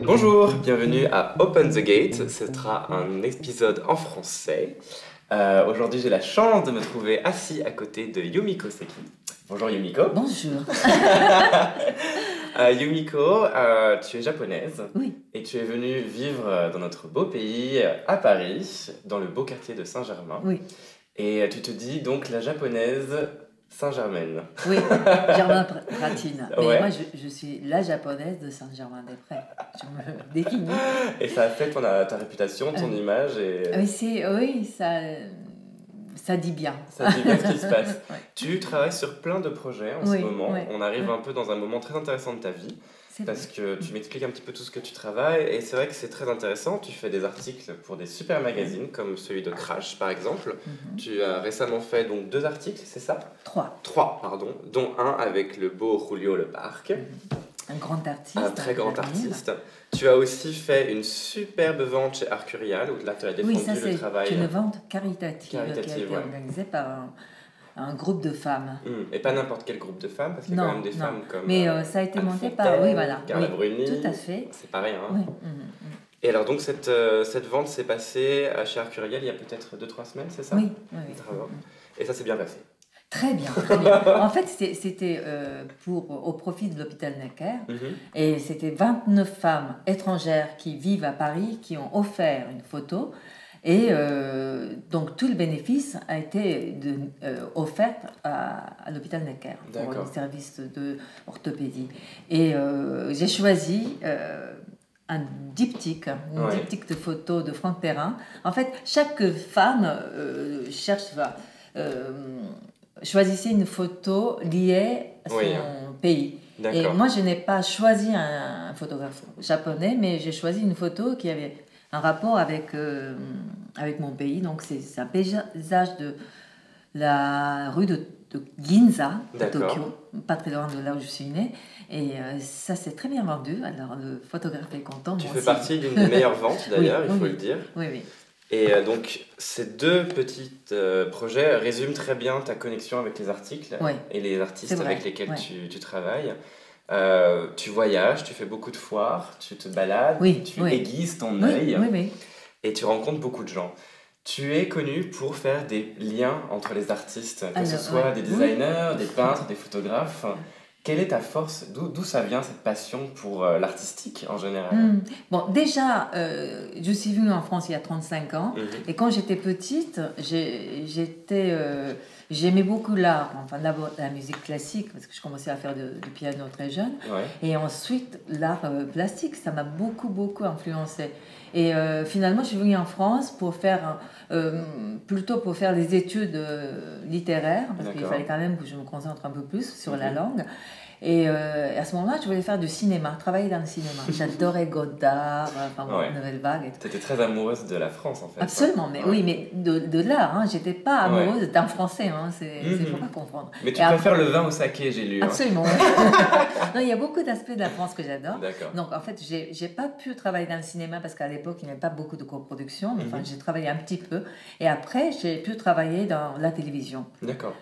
Bonjour, bienvenue à Open the Gate, ce sera un épisode en français. Aujourd'hui j'ai la chance de me trouver assis à côté de Yumiko Seki. Bonjour Yumiko. Bonjour. Yumiko, tu es japonaise. Oui. Et tu es venue vivre dans notre beau pays, à Paris, dans le beau quartier de Saint-Germain. Oui. Et tu te dis donc la japonaise Saint-Germaine. Oui, Germain-Pratine. Mais Ouais. moi, je suis la japonaise de Saint-Germain-des-Prés. Je me définis. Et ça a fait ta réputation, ton image et... Oui, ça dit bien. Ça dit bien ce qui se passe. Ouais. Tu travailles sur plein de projets en ce moment. Oui. On arrive un peu dans un moment très intéressant de ta vie. C'est Parce vrai. que tu m'expliques un petit peu tout ce que tu travailles. Et c'est vrai que c'est très intéressant. Tu fais des articles pour des super magazines, comme celui de Crash, par exemple. Tu as récemment fait donc 2 articles, c'est ça? 3. 3, pardon. Dont un avec le beau Julio Leparc. Un grand artiste. Un très grand d'avenir. artiste. Tu as aussi fait une superbe vente chez Arcurial, où là tu as défendu Oui, ça le travail. c'est une vente caritative qui a Caritative, été ouais. organisée par un groupe de femmes. Et pas n'importe quel groupe de femmes, parce qu'il y a quand même des femmes comme... Mais ça a été Anne monté Fontaine, par... Oui, voilà. Carla Oui, Bruni. tout à fait. C'est pas rien. Hein. Oui. Et alors donc cette vente s'est passée chez Arcurial il y a peut-être 2-3 semaines, c'est ça? Oui. Bravo. Et ça s'est bien passé. Très bien, très bien. En fait, c'était au profit de l'hôpital Necker. Et c'était 29 femmes étrangères qui vivent à Paris qui ont offert une photo. Et donc tout le bénéfice a été offert à l'hôpital Necker pour D'accord. les services d'orthopédie. Et j'ai choisi un diptyque, Ouais. diptyque de photos de Franck Perrin. En fait, chaque femme choisissait une photo liée à son Oui. pays. Et D'accord. moi, je n'ai pas choisi un photographe japonais, mais j'ai choisi une photo qui avait un rapport avec mon pays. Donc, c'est un paysage de la rue de Ginza, à D'accord. Tokyo, pas très loin de là où je suis née. Et ça s'est très bien vendu. Alors, le photographe est content. Tu moi fais aussi. partie d'une des meilleures ventes d'ailleurs, Oui, il faut oui. le dire. Oui, oui. Et donc ces 2 petits projets résument très bien ta connexion avec les articles Ouais. et les artistes C'est vrai, avec lesquels ouais. tu travailles. Tu voyages, tu fais beaucoup de foires, tu te balades, Oui, tu oui. aiguises ton Oui, œil oui. et tu rencontres beaucoup de gens. Tu es connu pour faire des liens entre les artistes, que ce Alors, soit ouais. des designers, des peintres, des photographes. Quelle est ta force? D'où ça vient cette passion pour l'artistique en général? Bon, déjà, je suis venue en France il y a 35 ans. Et quand j'étais petite, j'aimais beaucoup l'art. Enfin, d'abord la musique classique, parce que je commençais à faire du piano très jeune. Ouais. Et ensuite, l'art plastique, ça m'a beaucoup influencé. Et finalement, je suis venue en France plutôt pour faire des études littéraires, parce qu'il D'accord. fallait quand même que je me concentre un peu plus sur la langue. Et à ce moment-là, je voulais faire du cinéma, travailler dans le cinéma. J'adorais Godard, Ouais. Nouvelle Vague et tout. Tu étais très amoureuse de la France en fait. Absolument, mais Ouais. oui, mais de l'art. Hein. J'étais pas amoureuse d'un Français, hein. Il faut pas confondre. Mais tu Et préfères après- le vin au saké, j'ai lu. Hein. Absolument. Non, il y a beaucoup d'aspects de la France que j'adore. D'accord. Donc en fait, j'ai pas pu travailler dans le cinéma parce qu'à l'époque, il n'y avait pas beaucoup de coproduction. Mais enfin, j'ai travaillé un petit peu. Et après, j'ai pu travailler dans la télévision. D'accord.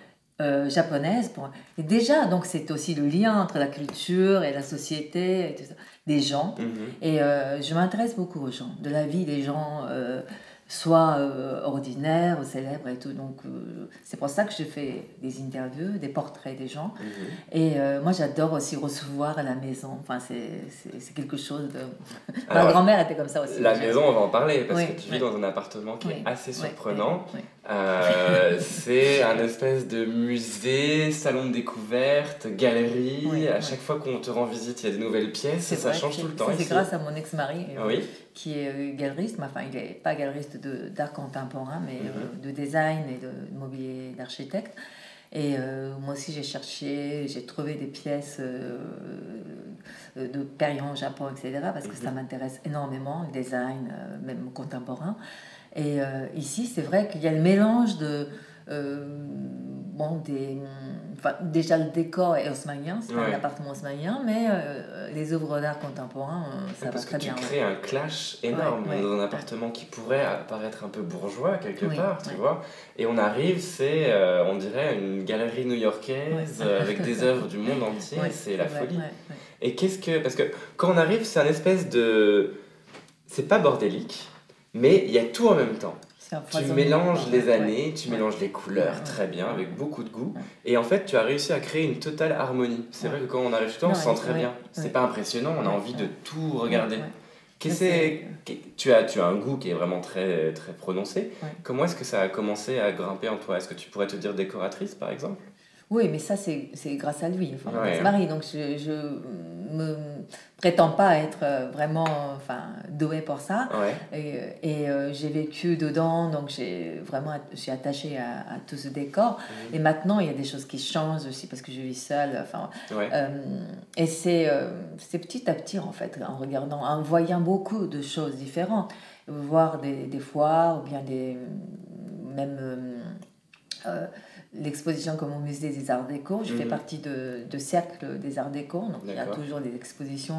Japonaise. Et déjà, donc c'est aussi le lien entre la culture et la société, et tout ça, des gens. Et je m'intéresse beaucoup aux gens, de la vie des gens, soit ordinaires ou célèbres et tout. Donc c'est pour ça que je fais des interviews, des portraits des gens. Et moi j'adore aussi recevoir à la maison. Enfin, c'est quelque chose de... Alors, Ma grand-mère était comme ça aussi. La maison, on va en parler parce Oui, que tu vis oui. dans un appartement qui est assez surprenant. Oui. C'est un espèce de musée, salon de découverte, galerie. Oui, à oui. chaque fois qu'on te rend visite, il y a de nouvelles pièces. C'est Ça vrai, change tout le temps ça, c'est ici. grâce à mon ex-mari. Oui. Qui est galeriste, mais enfin il n'est pas galeriste d'art contemporain, mais de design et de mobilier d'architecte. Et moi aussi, j'ai cherché, j'ai trouvé des pièces de période au Japon, etc., parce que ça m'intéresse énormément, le design, même contemporain. Et ici, c'est vrai qu'il y a le mélange de... bon, enfin, déjà le décor est haussmannien, c'est un appartement haussmannien, mais les œuvres d'art contemporain, ça va très bien. Parce que tu crées un clash énorme dans un appartement qui pourrait paraître un peu bourgeois quelque part, tu vois. Et on arrive, c'est, on dirait, une galerie new-yorkaise avec des œuvres du monde entier, c'est la folie. Et parce que quand on arrive, c'est un espèce de... C'est pas bordélique, mais il y a tout en même temps. Tu mélanges les années, tu mélanges les couleurs très bien, avec beaucoup de goût. Et en fait, tu as réussi à créer une totale harmonie. C'est vrai que quand on arrive chez toi, on se sent très bien. C'est pas impressionnant, on a envie de tout regarder. Tu as un goût qui est vraiment très, très prononcé. Comment est-ce que ça a commencé à grimper en toi? Est-ce que tu pourrais te dire décoratrice, par exemple? Oui, mais ça, c'est grâce à lui, enfin, mon ex-mari. Donc, je me prétends pas être vraiment douée pour ça. Et j'ai vécu dedans, donc je suis attachée à tout ce décor. Et maintenant, il y a des choses qui changent aussi parce que je vis seule. Et c'est petit à petit, en fait, en regardant, en voyant beaucoup de choses différentes. Voir des foires ou bien l'exposition comme au musée des Arts Déco. Je fais partie de cercle des Arts Déco, donc il y a toujours des expositions.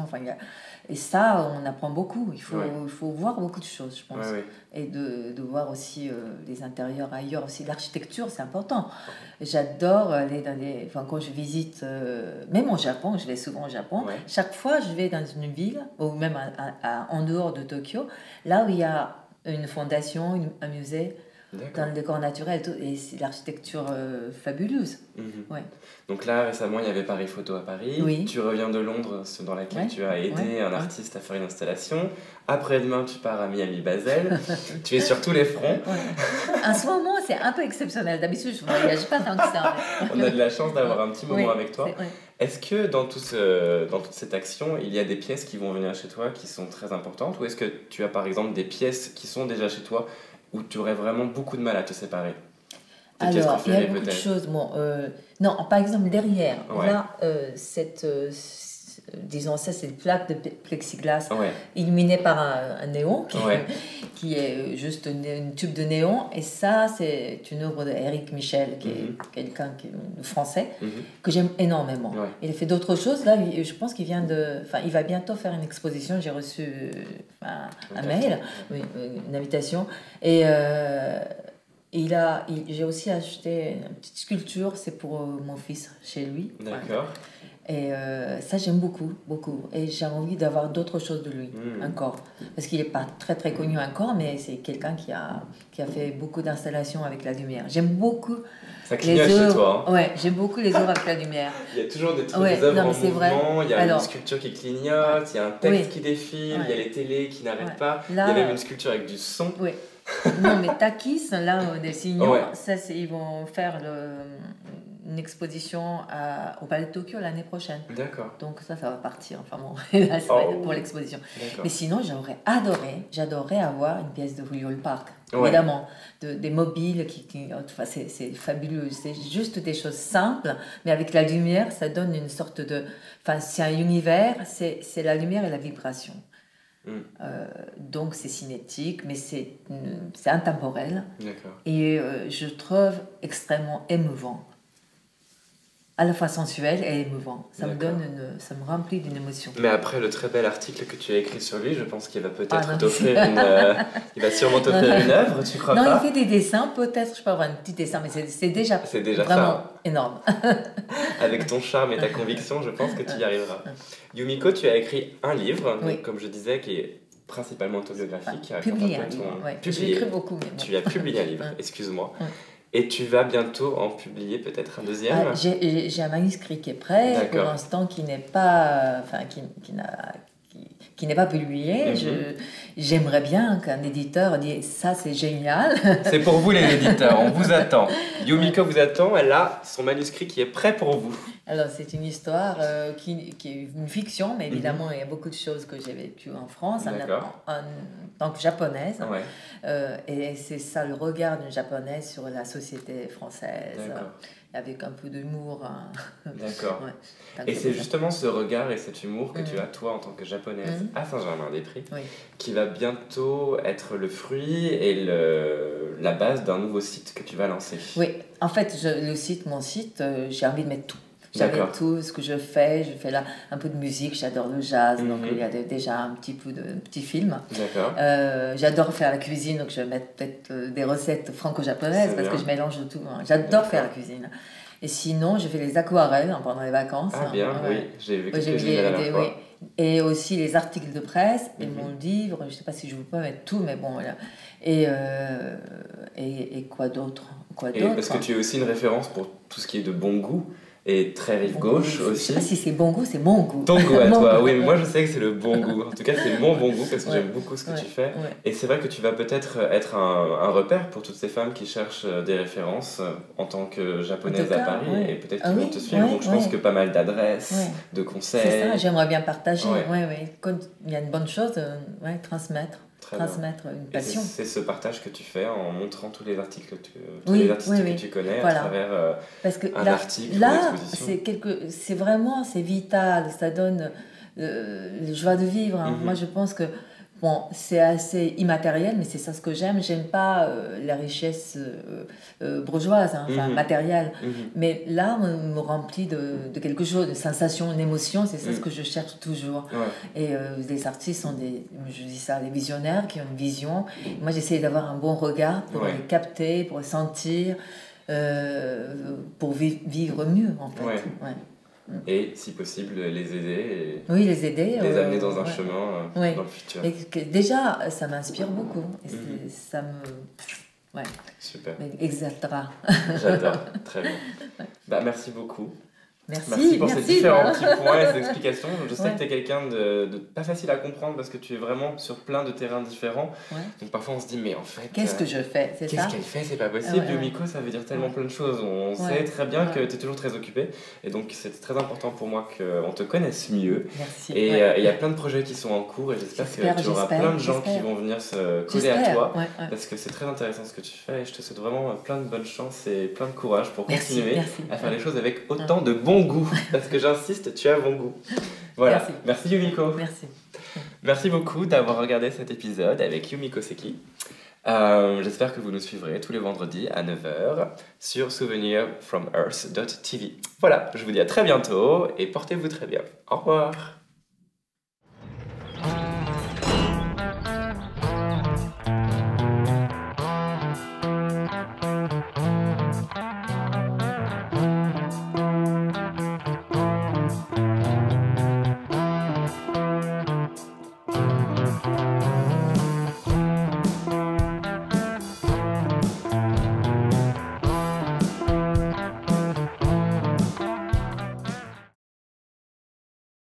Et ça, on apprend beaucoup. Il faut voir beaucoup de choses, je pense. Et de voir aussi les intérieurs ailleurs. Aussi, l'architecture, c'est important. J'adore aller dans des... Enfin, quand je visite, même au Japon, je vais souvent au Japon, chaque fois, je vais dans une ville, ou même en dehors de Tokyo, là où il y a une fondation, un musée, dans le décor naturel, et c'est l'architecture fabuleuse. Donc là, récemment, il y avait Paris Photo à Paris. Tu reviens de Londres, dans laquelle tu as aidé un artiste à faire une installation. Après-demain, tu pars à Miami Basel. Tu es sur tous les fronts. En ce moment, c'est un peu exceptionnel. D'habitude, je ne voyage pas tant que ça. On a de la chance d'avoir un petit moment avec toi. Est-ce que dans toute cette action, il y a des pièces qui vont venir chez toi qui sont très importantes? Ou est-ce que tu as par exemple des pièces qui sont déjà chez toi où tu aurais vraiment beaucoup de mal à te séparer? Alors, il y a beaucoup de choses. Non, par exemple, derrière, là, disons ça, c'est une plaque de plexiglas illuminée par un néon qui est juste une tube de néon. Et ça, c'est une œuvre d'Éric Michel, qui est quelqu'un de français, que j'aime énormément. Il a fait d'autres choses. Là, je pense qu'il il va bientôt faire une exposition. J'ai reçu un mail, une invitation. Et j'ai aussi acheté une petite sculpture, c'est pour mon fils, chez lui. D'accord. Et ça, j'aime beaucoup, beaucoup. Et j'ai envie d'avoir d'autres choses de lui, encore. Parce qu'il n'est pas très, très connu encore, mais c'est quelqu'un qui a fait beaucoup d'installations avec la lumière. J'aime beaucoup ça clignote chez toi. Ouais, j'aime beaucoup les œuvres avec la lumière. Il y a toujours des œuvres en mouvement, il y a une sculpture qui clignote, il y a un texte qui défile, il y a les télés qui n'arrêtent pas. Là, il y a même une sculpture avec du son. Non, mais Takis, là, des signaux, ils vont faire une exposition au Palais de Tokyo l'année prochaine. D'accord. Donc ça va partir. Enfin bon, là, pour l'exposition. Mais sinon, j'adorerais avoir une pièce de Willow Park. Évidemment, des mobiles c'est fabuleux. C'est juste des choses simples, mais avec la lumière, ça donne une sorte de... Enfin, c'est un univers, c'est la lumière et la vibration. Donc c'est cinétique, mais c'est intemporel. Et je trouve extrêmement émouvant, à la fois sensuel et émouvant. Ça me remplit d'une émotion. Mais après le très bel article que tu as écrit sur lui, je pense qu'il va peut-être t'offrir il va sûrement t'offrir une œuvre, tu crois pas? Non, il fait des dessins, peut-être je peux avoir un petit dessin, mais c'est déjà vraiment énorme. Avec ton charme et ta conviction, je pense que tu y arriveras. Yumiko, tu as écrit un livre, donc, comme je disais, qui est principalement autobiographique. Publié un livre, j'ai écrit beaucoup. Tu as publié un livre, excuse-moi. Et tu vas bientôt en publier peut-être un deuxième? J'ai un manuscrit qui est prêt, pour l'instant qui n'est pas, qui n'est pas publié. J'aimerais bien qu'un éditeur dise ça, c'est génial. C'est pour vous les éditeurs, on vous attend. Yumiko vous attend, elle a son manuscrit qui est prêt pour vous. Alors c'est une histoire qui est une fiction, mais évidemment il y a beaucoup de choses que j'ai vécues en France en tant que japonaise. Et c'est ça le regard d'une japonaise sur la société française. avec un peu d'humour. Hein. D'accord. Ouais, et c'est justement ce regard et cet humour que tu as, toi, en tant que japonaise à Saint-Germain-des-Prés, qui va bientôt être le fruit et la base d'un nouveau site que tu vas lancer. Oui, en fait, mon site, j'ai envie de mettre tout. J'avais tout ce que je fais là un peu de musique, j'adore le jazz, donc il y a déjà un petit peu de petits films. D'accord. J'adore faire la cuisine, donc je vais mettre peut-être des recettes franco-japonaises parce que je mélange tout. Hein. J'adore faire la cuisine. Et sinon, je fais les aquarelles pendant les vacances. Ah bien, oui, j'ai vu quelques la dernière fois. Et aussi les articles de presse et mon livre, je ne sais pas si je vous peux mettre tout, mais bon, voilà. Et quoi d'autre parce que tu es aussi une référence pour tout ce qui est de bon goût. Et très rive gauche aussi. Je sais pas si c'est bon goût, c'est mon goût. Ton goût à toi, oui, mais moi je sais que c'est le bon goût. En tout cas, c'est mon bon goût parce que j'aime beaucoup ce que tu fais. Et c'est vrai que tu vas peut-être être un repère pour toutes ces femmes qui cherchent des références en tant que japonaise à Paris et peut-être qu'ils vont te suivre. Donc je pense que pas mal d'adresses, de conseils. C'est ça, j'aimerais bien partager. Quand il y a une bonne chose, transmettre une passion. C'est ce partage que tu fais en montrant tous les articles que tu connais à travers parce que un article là, c'est vraiment vital, ça donne la joie de vivre. Hein. Moi, je pense que c'est assez immatériel, mais c'est ça ce que j'aime. J'aime pas la richesse bourgeoise, matérielle. Mais là, on me remplit de quelque chose, de sensation, une émotion. C'est ça ce que je cherche toujours. Et les artistes sont des visionnaires qui ont une vision. Moi, j'essaie d'avoir un bon regard pour les capter, pour les sentir, pour vivre mieux, en fait. Et si possible les aider les aider les amener dans un chemin dans le futur. Et déjà ça m'inspire beaucoup et ça me super exaltera. J'adore, très bien. Merci beaucoup. Merci pour ces différents petits points et ces explications. Je sais que tu es quelqu'un de pas facile à comprendre parce que tu es vraiment sur plein de terrains différents. Donc parfois on se dit, mais en fait. Qu'est-ce que je fais? C'est ça? Qu'est-ce qu'elle fait? C'est pas possible. Yumiko, ça veut dire tellement plein de choses. On sait très bien que tu es toujours très occupée. Et donc c'est très important pour moi qu'on te connaisse mieux. Merci. Et il y a plein de projets qui sont en cours et j'espère que tu auras plein de gens qui vont venir se coller à toi. Parce que c'est très intéressant ce que tu fais et je te souhaite vraiment plein de bonne chance et plein de courage pour continuer à faire les choses avec autant de bon goût, parce que j'insiste, tu as bon goût. Voilà, merci Yumiko. Merci beaucoup d'avoir regardé cet épisode avec Yumiko Seki. J'espère que vous nous suivrez tous les vendredis à 9h sur souvenirfromearth.tv. Voilà, je vous dis à très bientôt et portez-vous très bien. Au revoir.